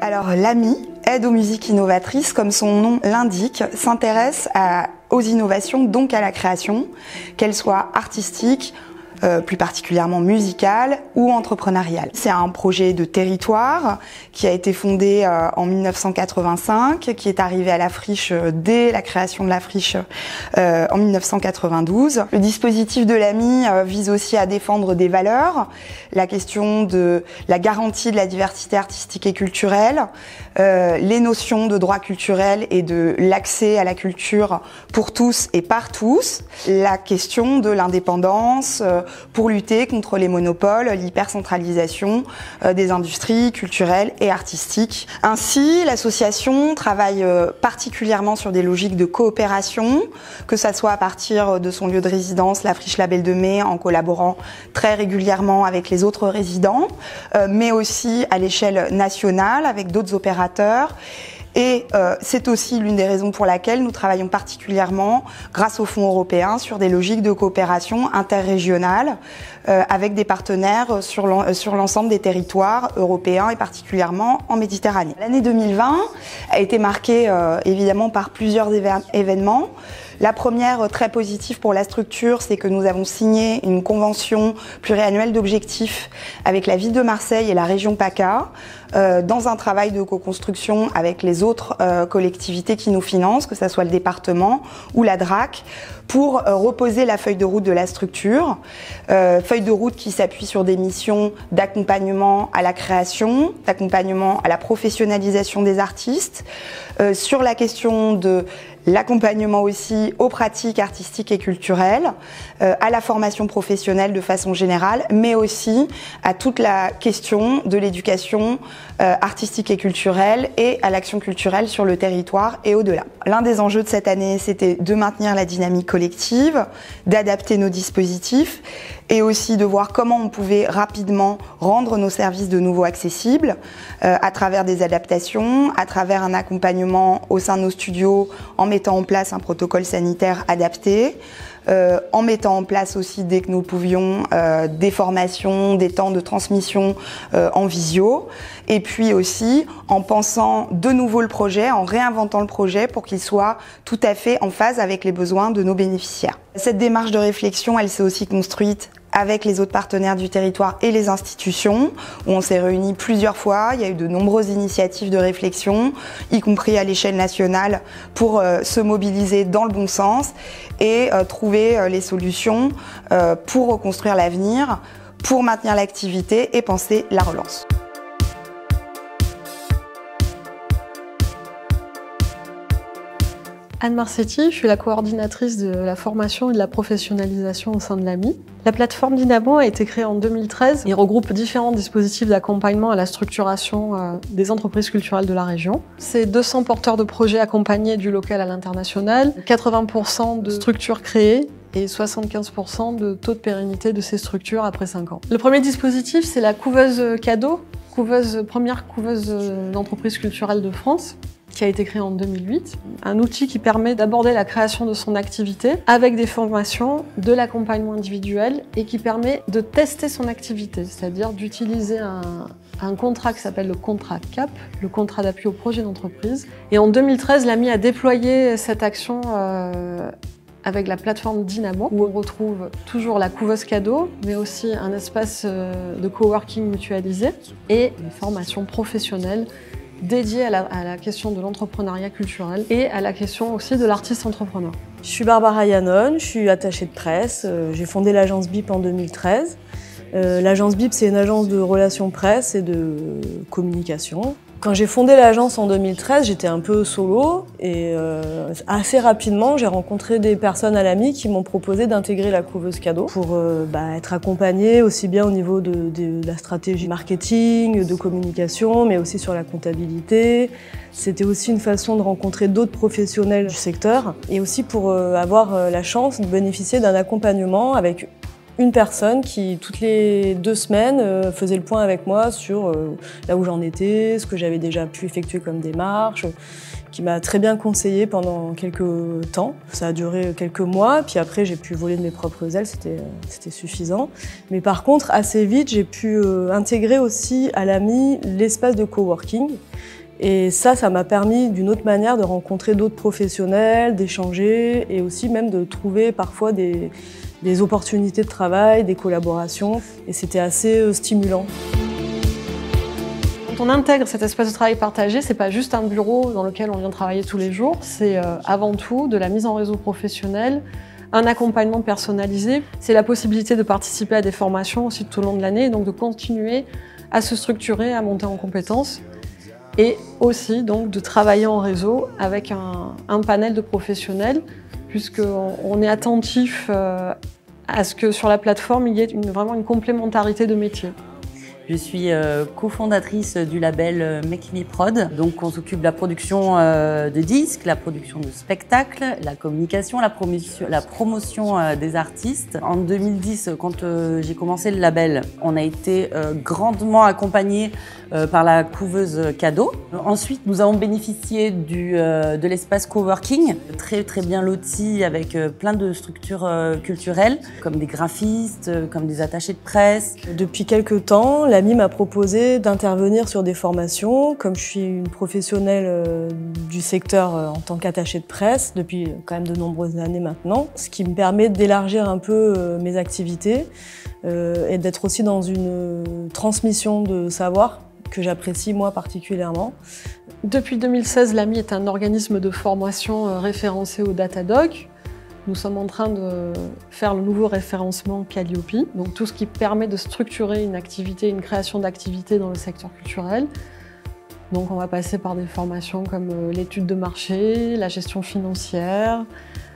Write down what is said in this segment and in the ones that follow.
Alors l'AMI, Aide aux musiques innovatrices, comme son nom l'indique, s'intéresse aux innovations, donc à la création, qu'elles soient artistiques, plus particulièrement musicale ou entrepreneuriale. C'est un projet de territoire qui a été fondé en 1985, qui est arrivé à la friche dès la création de la friche en 1992. Le dispositif de l'AMI vise aussi à défendre des valeurs, la question de la garantie de la diversité artistique et culturelle, les notions de droit culturel et de l'accès à la culture pour tous et par tous, la question de l'indépendance, pour lutter contre les monopoles, l'hypercentralisation des industries culturelles et artistiques. Ainsi, l'association travaille particulièrement sur des logiques de coopération, que ça soit à partir de son lieu de résidence, la Friche Label de Mai, en collaborant très régulièrement avec les autres résidents, mais aussi à l'échelle nationale avec d'autres opérateurs. Et c'est aussi l'une des raisons pour laquelle nous travaillons particulièrement, grâce aux fonds européens, sur des logiques de coopération interrégionale avec des partenaires sur l'ensemble des territoires européens et particulièrement en Méditerranée. L'année 2020 a été marquée évidemment par plusieurs événements. La première, très positive pour la structure, c'est que nous avons signé une convention pluriannuelle d'objectifs avec la ville de Marseille et la région PACA, dans un travail de co-construction avec les autres collectivités qui nous financent, que ce soit le département ou la DRAC, pour reposer la feuille de route de la structure. Feuille de route qui s'appuie sur des missions d'accompagnement à la création, d'accompagnement à la professionnalisation des artistes, sur la question de l'accompagnement aussi aux pratiques artistiques et culturelles, à la formation professionnelle de façon générale, mais aussi à toute la question de l'éducation artistique et culturelle et à l'action culturelle sur le territoire et au-delà. L'un des enjeux de cette année, c'était de maintenir la dynamique collective, d'adapter nos dispositifs et aussi de voir comment on pouvait rapidement rendre nos services de nouveau accessibles à travers des adaptations, à travers un accompagnement au sein de nos studios en mettant en place un protocole sanitaire adapté, en mettant en place aussi, dès que nous pouvions, des formations, des temps de transmission en visio, et puis aussi en pensant de nouveau le projet, en réinventant le projet pour qu'il soit tout à fait en phase avec les besoins de nos bénéficiaires. Cette démarche de réflexion, elle s'est aussi construite avec les autres partenaires du territoire et les institutions, où on s'est réunis plusieurs fois. Il y a eu de nombreuses initiatives de réflexion, y compris à l'échelle nationale, pour se mobiliser dans le bon sens et trouver les solutions pour reconstruire l'avenir, pour maintenir l'activité et penser la relance. Anne Marsetti, je suis la coordinatrice de la formation et de la professionnalisation au sein de l'AMI. La plateforme Dynamo a été créée en 2013 et regroupe différents dispositifs d'accompagnement à la structuration des entreprises culturelles de la région. C'est 200 porteurs de projets accompagnés du local à l'international, 80% de structures créées et 75% de taux de pérennité de ces structures après 5 ans. Le premier dispositif, c'est la couveuse cadeau, première couveuse d'entreprise culturelle de France, qui a été créé en 2008. Un outil qui permet d'aborder la création de son activité avec des formations, de l'accompagnement individuel et qui permet de tester son activité, c'est-à-dire d'utiliser un contrat qui s'appelle le contrat CAP, le contrat d'appui au projet d'entreprise. Et en 2013, l'AMI a déployé cette action avec la plateforme Dynamo, où on retrouve toujours la couveuse cadeau, mais aussi un espace de coworking mutualisé et une formation professionnelle dédiée à la question de l'entrepreneuriat culturel et à la question aussi de l'artiste entrepreneur. Je suis Barbara Yannon, je suis attachée de presse. J'ai fondé l'agence BIP en 2013. L'agence BIP, c'est une agence de relations presse et de communication. Quand j'ai fondé l'agence en 2013, j'étais un peu solo et assez rapidement, j'ai rencontré des personnes à l'AMI qui m'ont proposé d'intégrer la couveuse cadeau pour être accompagnée aussi bien au niveau de la stratégie marketing, de communication, mais aussi sur la comptabilité. C'était aussi une façon de rencontrer d'autres professionnels du secteur et aussi pour avoir la chance de bénéficier d'un accompagnement avec une personne qui, toutes les 2 semaines, faisait le point avec moi sur là où j'en étais, ce que j'avais déjà pu effectuer comme démarche, qui m'a très bien conseillé pendant quelques temps. Ça a duré quelques mois, puis après j'ai pu voler de mes propres ailes, c'était suffisant. Mais par contre, assez vite, j'ai pu intégrer aussi à l'AMI l'espace de coworking. Et ça m'a permis d'une autre manière de rencontrer d'autres professionnels, d'échanger et aussi même de trouver parfois des opportunités de travail, des collaborations. Et c'était assez stimulant. Quand on intègre cet espace de travail partagé, c'est pas juste un bureau dans lequel on vient travailler tous les jours, c'est avant tout de la mise en réseau professionnel, un accompagnement personnalisé. C'est la possibilité de participer à des formations aussi tout au long de l'année, et donc de continuer à se structurer, à monter en compétences. Et aussi donc de travailler en réseau avec un panel de professionnels, puisqu'on est attentif à ce que sur la plateforme, il y ait vraiment une complémentarité de métiers. Je suis cofondatrice du label Make Me Prod. Donc on s'occupe de la production de disques, la production de spectacles, la communication, la promotion des artistes. En 2010, quand j'ai commencé le label, on a été grandement accompagnés par la couveuse Cadeau. Ensuite, nous avons bénéficié de l'espace coworking, très bien loti avec plein de structures culturelles, comme des graphistes, comme des attachés de presse. Depuis quelques temps, l'AMI m'a proposé d'intervenir sur des formations. Comme je suis une professionnelle du secteur en tant qu'attachée de presse depuis quand même de nombreuses années maintenant, ce qui me permet d'élargir un peu mes activités et d'être aussi dans une transmission de savoir que j'apprécie moi particulièrement. Depuis 2016, l'AMI est un organisme de formation référencé au Datadoc. Nous sommes en train de faire le nouveau référencement Calliope, donc tout ce qui permet de structurer une activité, une création d'activité dans le secteur culturel. Donc on va passer par des formations comme l'étude de marché, la gestion financière,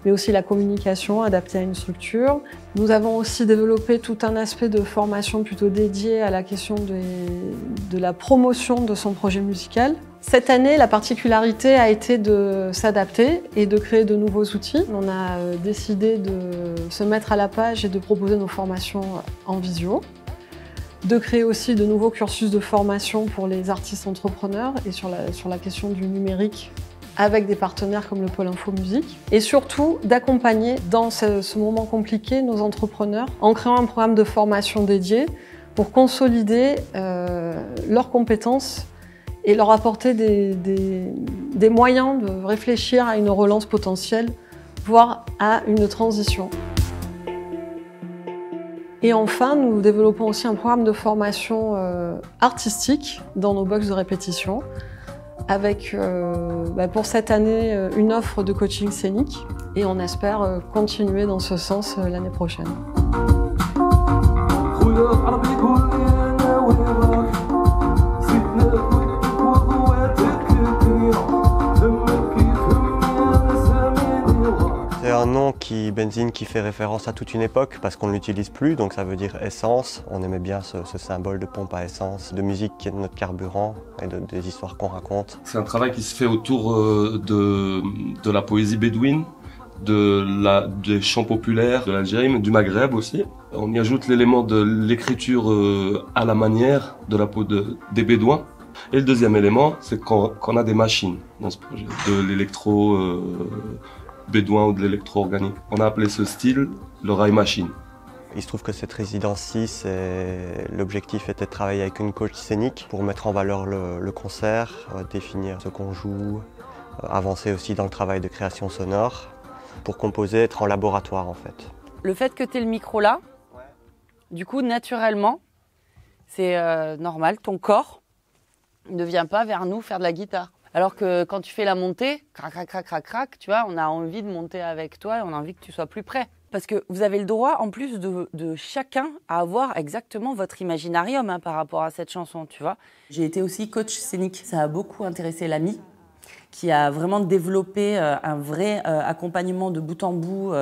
mais aussi la communication adaptée à une structure. Nous avons aussi développé tout un aspect de formation plutôt dédié à la question de la promotion de son projet musical. Cette année, la particularité a été de s'adapter et de créer de nouveaux outils. On a décidé de se mettre à la page et de proposer nos formations en visio, de créer aussi de nouveaux cursus de formation pour les artistes entrepreneurs et sur la question du numérique avec des partenaires comme le Pôle Info Musique, et surtout d'accompagner dans ce moment compliqué nos entrepreneurs en créant un programme de formation dédié pour consolider leurs compétences et leur apporter des moyens de réfléchir à une relance potentielle, voire à une transition. Et enfin, nous développons aussi un programme de formation artistique dans nos box de répétition, avec pour cette année une offre de coaching scénique, et on espère continuer dans ce sens l'année prochaine. C'est un nom benzine qui fait référence à toute une époque parce qu'on ne l'utilise plus, donc ça veut dire essence. On aimait bien ce symbole de pompe à essence, de musique qui est notre carburant et des histoires qu'on raconte. C'est un travail qui se fait autour de la poésie bédouine, des chants populaires de l'Algérie, mais du Maghreb aussi. On y ajoute l'élément de l'écriture à la manière de la peau des Bédouins. Et le deuxième élément, c'est qu'on a des machines dans ce projet, de l'électro bédouin ou de l'électro-organique. On a appelé ce style le rail machine. Il se trouve que cette résidence-ci, l'objectif était de travailler avec une coach scénique pour mettre en valeur le concert, définir ce qu'on joue, avancer aussi dans le travail de création sonore, pour composer, être en laboratoire en fait. Le fait que tu aies le micro là, du coup naturellement, c'est normal, ton corps ne vient pas vers nous faire de la guitare. Alors que quand tu fais la montée, crac, crac, crac, crac, crac, tu vois, on a envie de monter avec toi et on a envie que tu sois plus près. Parce que vous avez le droit, en plus de chacun, à avoir exactement votre imaginarium par rapport à cette chanson, tu vois. J'ai été aussi coach scénique. Ça a beaucoup intéressé l'AMI, qui a vraiment développé un vrai accompagnement de bout en bout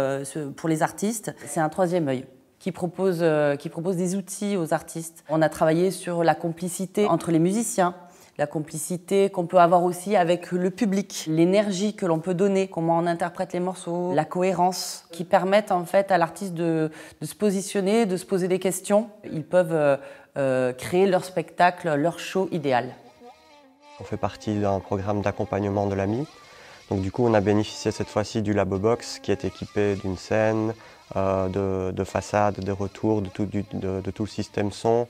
pour les artistes. C'est un troisième œil qui propose des outils aux artistes. On a travaillé sur la complicité entre les musiciens, la complicité qu'on peut avoir aussi avec le public, l'énergie que l'on peut donner, comment on interprète les morceaux, la cohérence, qui permettent en fait à l'artiste de se positionner, de se poser des questions. Ils peuvent créer leur spectacle, leur show idéal. On fait partie d'un programme d'accompagnement de l'AMI. Donc du coup, on a bénéficié cette fois-ci du Labo Box qui est équipé d'une scène, de façade, de retour, de tout le système son,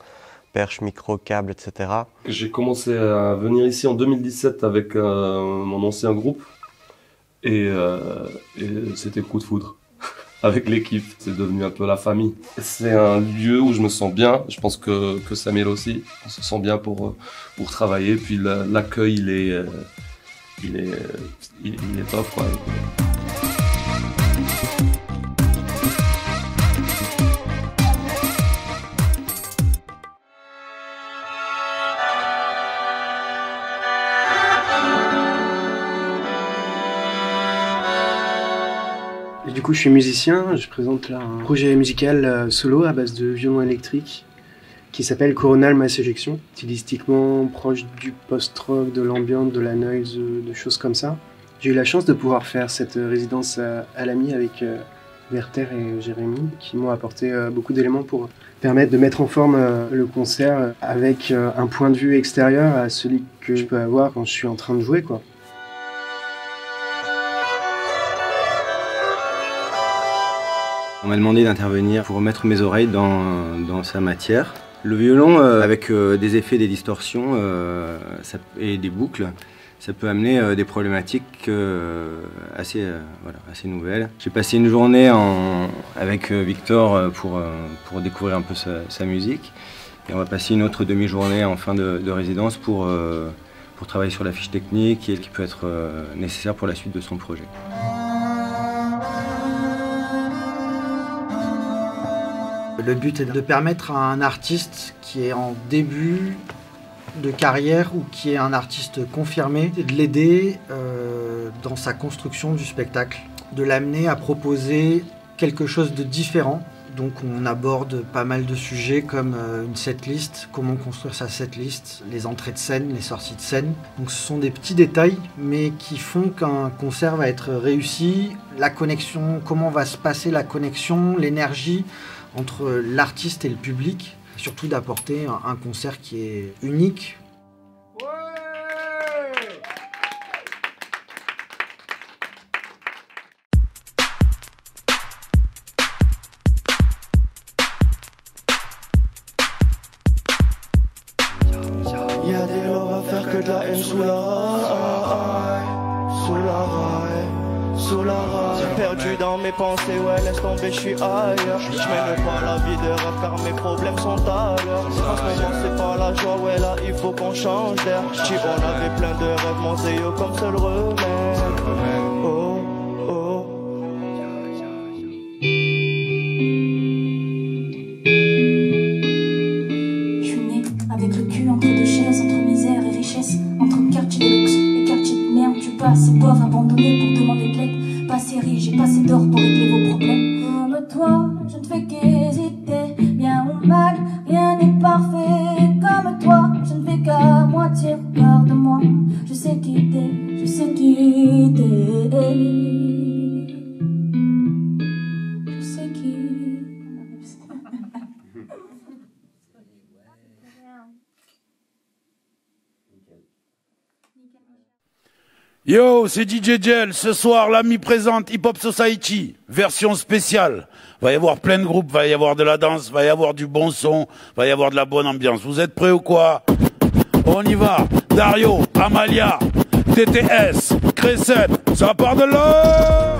perche, micro, câble, etc. J'ai commencé à venir ici en 2017 avec mon ancien groupe et c'était coup de foudre. Avec l'équipe, c'est devenu un peu la famille. C'est un lieu où je me sens bien, je pense que Samuel aussi, on se sent bien pour travailler, puis l'accueil il est top, quoi. Et du coup, je suis musicien, je présente là un projet musical solo à base de violon électrique qui s'appelle Coronal Mass Ejection, stylistiquement proche du post-rock, de l'ambiance, de la noise, de choses comme ça. J'ai eu la chance de pouvoir faire cette résidence à l'AMI avec Werther et Jérémy qui m'ont apporté beaucoup d'éléments pour permettre de mettre en forme le concert avec un point de vue extérieur à celui que je peux avoir quand je suis en train de jouer, quoi. On m'a demandé d'intervenir pour mettre mes oreilles dans sa matière. Le violon, avec des effets, des distorsions et des boucles, ça peut amener des problématiques assez nouvelles. J'ai passé une journée avec Victor pour découvrir un peu sa musique. Et on va passer une autre demi-journée en fin de résidence pour travailler sur la fiche technique et qui peut être nécessaire pour la suite de son projet. Le but est de permettre à un artiste qui est en début de carrière ou qui est un artiste confirmé, de l'aider dans sa construction du spectacle, de l'amener à proposer quelque chose de différent. Donc on aborde pas mal de sujets comme une setlist, comment construire sa setlist, les entrées de scène, les sorties de scène. Donc ce sont des petits détails mais qui font qu'un concert va être réussi, la connexion, comment va se passer la connexion, l'énergie entre l'artiste et le public, surtout d'apporter un concert qui est unique. Y'a des lors à faire que de la haine sous la raille, sous la raille, sous la raille. Perdu dans mes pensées, ouais laisse tomber, je suis ailleurs. Je mène pas la vie de rêve car mes problèmes sont à l'heure. En ce moment c'est pas la joie, ouais là il faut qu'on change d'air. Si on avait plein de rêves, mon zéo comme seul remède. Oh, oh. Je suis né avec le cul entre deux chaises, entre misère et richesse, entre quartier de luxe et quartier de merde. Tu passes et pauvre abandonné pour demander de l'aide. Pas série, j'ai pas assez d'or pour régler vos problèmes. Comme toi, je ne fais qu'hésiter. Bien ou mal, rien n'est parfait. Comme toi, je ne fais qu'à moitié. Regarde-moi, je sais quitter, je sais quitter. Je sais quitter. Yo, c'est DJ Gel. Ce soir, l'AMI présente Hip Hop Society, version spéciale. Va y avoir plein de groupes, va y avoir de la danse, va y avoir du bon son, va y avoir de la bonne ambiance. Vous êtes prêts ou quoi? On y va. Dario, Amalia, TTS, Crescent, ça part de là.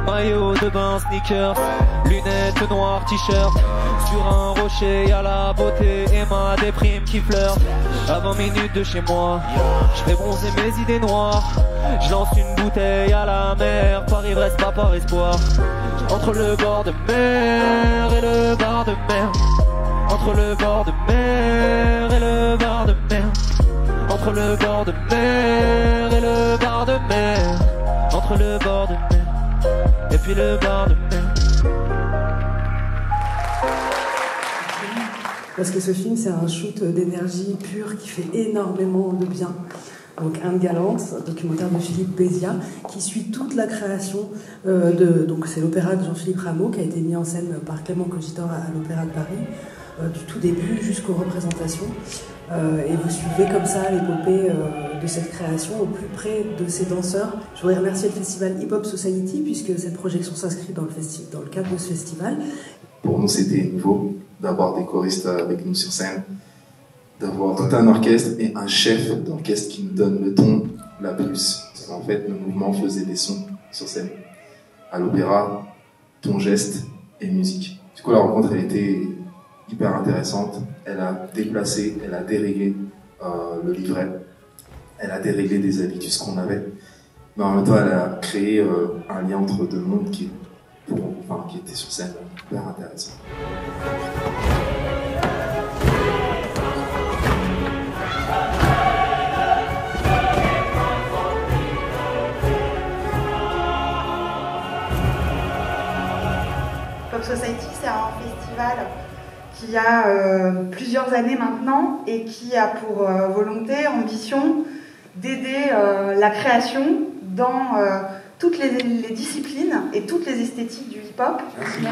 Maillot de bain, sneakers, lunettes noires, t-shirt. Sur un rocher, y'a la beauté et ma déprime qui flirte. À 20 minutes de chez moi, je fais bronzer mes idées noires. Je lance une bouteille à la mer, par ivresse, pas par espoir. Entre le bord de mer et le bar de mer. Entre le bord de mer et le bar de mer. Entre le bord de mer et le bar de mer. Entre le bord de mer et puis le bar de mer. Parce que ce film, c'est un shoot d'énergie pure qui fait énormément de bien. donc Anne Galante, documentaire de Philippe Béziat, qui suit toute la création donc c'est l'opéra de Jean-Philippe Rameau qui a été mis en scène par Clément Cogitor à l'Opéra de Paris, du tout début jusqu'aux représentations. Et vous suivez comme ça l'épopée de cette création au plus près de ces danseurs. Je voudrais remercier le festival Hip Hop Society puisque cette projection s'inscrit dans le cadre de ce festival. Pour nous, c'était nouveau d'avoir des choristes avec nous sur scène, d'avoir tout un orchestre et un chef d'orchestre qui nous donne le ton la plus. En fait, nos mouvements faisaient des sons sur scène. À l'opéra, ton geste et musique. Du coup, la rencontre, elle était hyper intéressante. Elle a déplacé, elle a déréglé le livret. Elle a déréglé des habitudes qu'on avait. Mais en même temps, elle a créé un lien entre deux mondes qui était sur scène hyper intéressant. Hip Hop Society, c'est un festival qui a plusieurs années maintenant et qui a pour volonté, ambition d'aider la création dans toutes les disciplines et toutes les esthétiques du hip-hop. Merci.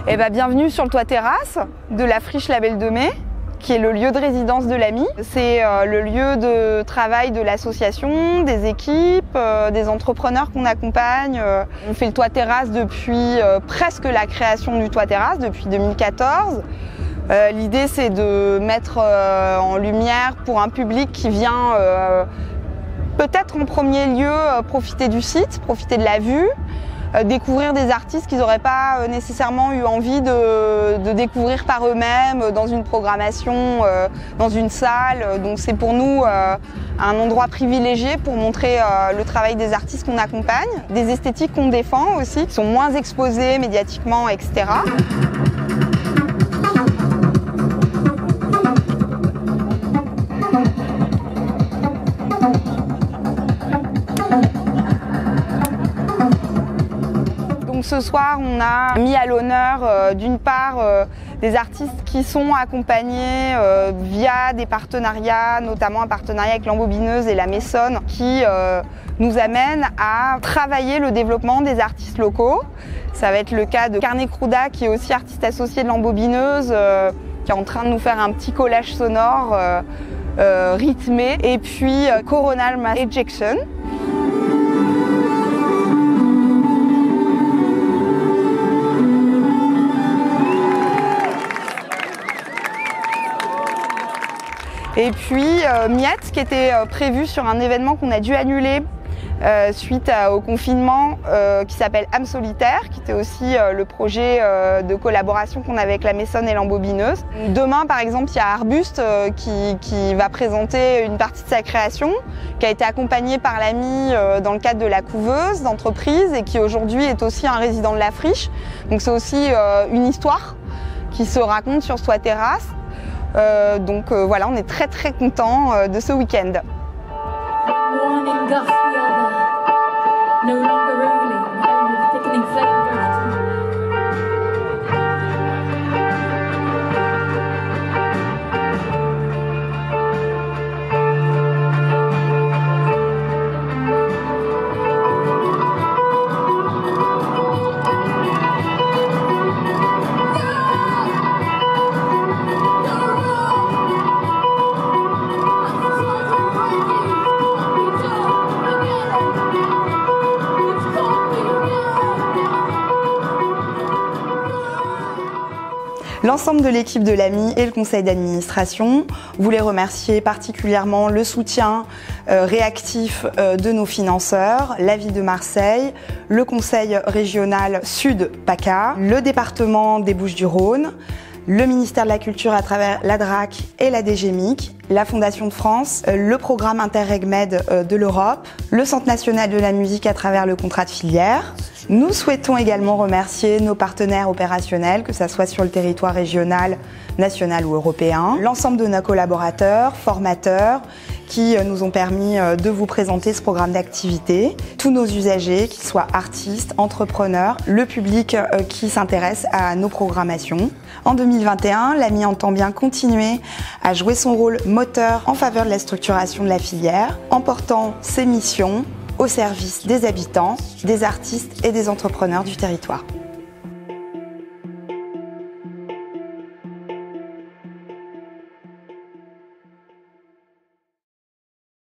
Eh ben, bienvenue sur le toit terrasse de la Friche La Belle de Mai, qui est le lieu de résidence de l'AMI. C'est le lieu de travail de l'association, des équipes, des entrepreneurs qu'on accompagne. On fait le toit terrasse depuis presque la création du toit terrasse, depuis 2014. L'idée, c'est de mettre en lumière pour un public qui vient peut-être en premier lieu profiter du site, profiter de la vue, découvrir des artistes qu'ils n'auraient pas nécessairement eu envie de découvrir par eux-mêmes dans une programmation, dans une salle. Donc c'est pour nous un endroit privilégié pour montrer le travail des artistes qu'on accompagne, des esthétiques qu'on défend aussi, qui sont moins exposées médiatiquement, etc. Ce soir, on a mis à l'honneur d'une part des artistes qui sont accompagnés via des partenariats, notamment un partenariat avec l'Embobineuse et la Maisonne, qui nous amène à travailler le développement des artistes locaux. Ça va être le cas de Carnet Crouda, qui est aussi artiste associé de l'Embobineuse, qui est en train de nous faire un petit collage sonore rythmé, et puis Coronal Mass Ejection. Et puis Miette, qui était prévu sur un événement qu'on a dû annuler suite au confinement, qui s'appelle Âme Solitaire, qui était aussi le projet de collaboration qu'on avait avec la Maisonne et l'Embobineuse. Demain, par exemple, il y a Arbuste qui va présenter une partie de sa création, qui a été accompagnée par l'AMI dans le cadre de la couveuse d'entreprise et qui aujourd'hui est aussi un résident de la Friche. Donc c'est aussi une histoire qui se raconte sur ce toit terrasse. Donc voilà, on est très très contents de ce week-end. L'ensemble de l'équipe de l'AMI et le conseil d'administration voulait remercier particulièrement le soutien réactif de nos financeurs, la ville de Marseille, le conseil régional Sud PACA, le département des Bouches-du-Rhône, le ministère de la Culture à travers la DRAC et la DGMIC, la Fondation de France, le programme Interreg-Med de l'Europe, le Centre national de la musique à travers le contrat de filière. Nous souhaitons également remercier nos partenaires opérationnels, que ce soit sur le territoire régional, national ou européen, l'ensemble de nos collaborateurs, formateurs, qui nous ont permis de vous présenter ce programme d'activité, tous nos usagers, qu'ils soient artistes, entrepreneurs, le public qui s'intéresse à nos programmations. En 2021, l'AMI entend bien continuer à jouer son rôle moteur en faveur de la structuration de la filière, en portant ses missions au service des habitants, des artistes et des entrepreneurs du territoire.